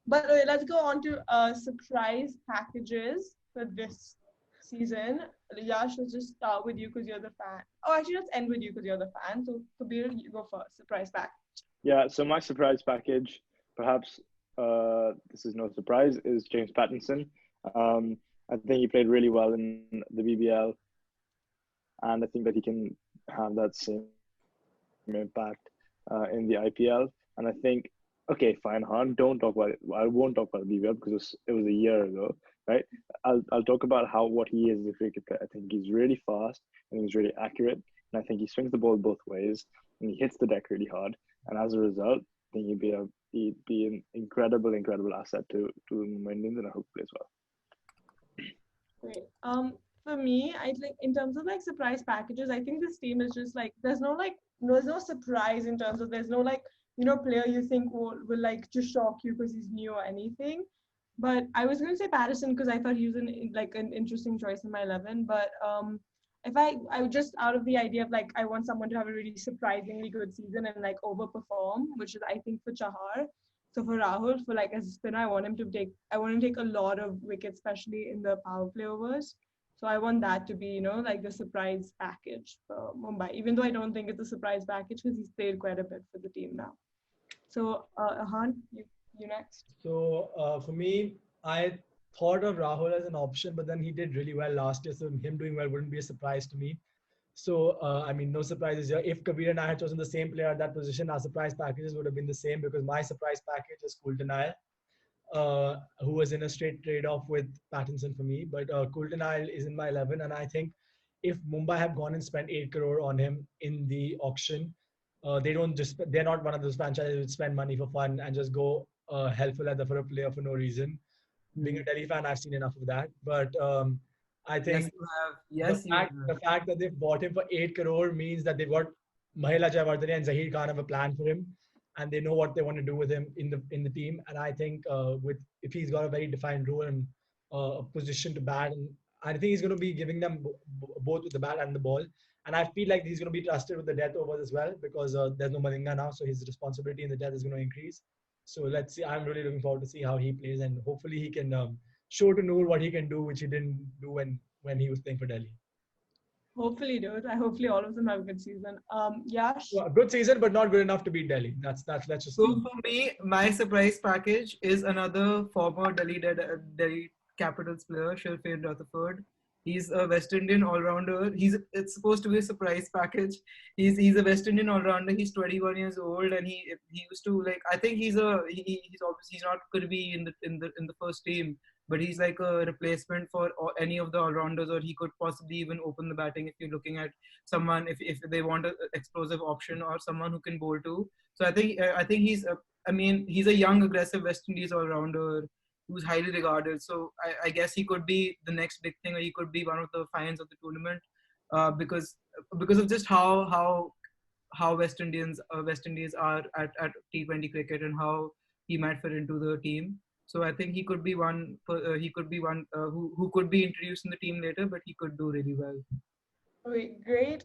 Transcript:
But let's go on to surprise packages for this season. Yash, let's just start with you because you're the fan. Oh, actually, let's end with you because you're the fan. So, Kabir, you go first. Surprise pack. Yeah, so my surprise package, perhaps this is no surprise, is James Pattinson. Um, I think he played really well in the BBL, and I think that he can have that same impact in the IPL. And I think, okay, fine, Han, don't talk about it. I won't talk about the BBL because it was a year ago, right? I'll talk about what he is as a cricket player. I think he's really fast and he's really accurate, and I think he swings the ball both ways and he hits the deck really hard. And as a result, I think he'd be an incredible asset to Mumbai Indians, and I hope he plays well. Great. For me, I think in terms of like surprise packages, I think this team is just like there's no surprise in terms of there's no like player you think will like just shock you because he's new or anything. But I was gonna say Patterson because I thought he was an interesting choice in my 11. But if I would just out of the idea of like I want someone to have a really surprisingly good season and like overperform, which is I think for Chahar. So for Rahul, for like as a spinner, I want him to take a lot of wickets, especially in the power play overs. So I want that to be, like the surprise package for Mumbai, even though I don't think it's a surprise package because he's played quite a bit for the team now. So Ahaan, you next. So for me, I thought of Rahul as an option, but then he did really well last year, so him doing well wouldn't be a surprise to me. So I mean, no surprises here. If Kabir and I had chosen the same player at that position, our surprise packages would have been the same because my surprise package is Coulter, who was in a straight trade-off with Pattinson for me. But Coulter is in my 11, and I think if Mumbai have gone and spent 8 crore on him in the auction, they're not one of those franchises that spend money for fun and just go hell for leather for a player for no reason. Being a Delhi fan, I've seen enough of that. But I Yes, think you have. the Yes, you fact have. the fact that they've bought him for 8 crore means that they've got Mahela Jayawardene and Zahir Khan have a plan for him, and they know what they want to do with him in the team. And I think with if he's got a very defined role and a position to bat, and I think he's going to be giving them both with the bat and the ball. And I feel like he's going to be trusted with the death overs as well because there's no Malinga now, so his responsibility in the death is going to increase. So let's see. I'm really looking forward to see how he plays, and hopefully he can show to Noor what he can do, which he didn't do when he was playing for Delhi. Hopefully, dude. Hopefully all of them have a good season. Yash. Well, good season, but not good enough to beat Delhi. That's just. So for me, my surprise package is another former Delhi Capitals player, Sherfane Rutherford. He's a West Indian all-rounder. It's supposed to be a surprise package. He's a West Indian all-rounder. He's 21 years old, and he used to like. I think he's obviously he's not going to be in the first team, but he's like a replacement for any of the all-rounders, or he could possibly even open the batting if you're looking at someone if they want an explosive option or someone who can bowl too. So I think he's a young aggressive West Indies all-rounder who's highly regarded. So I guess he could be the next big thing, or he could be one of the finds of the tournament, because of just how West Indies are at T20 cricket and how he might fit into the team. So I think he could be one. He could be one who could be introduced in the team later, but he could do really well. Okay, great.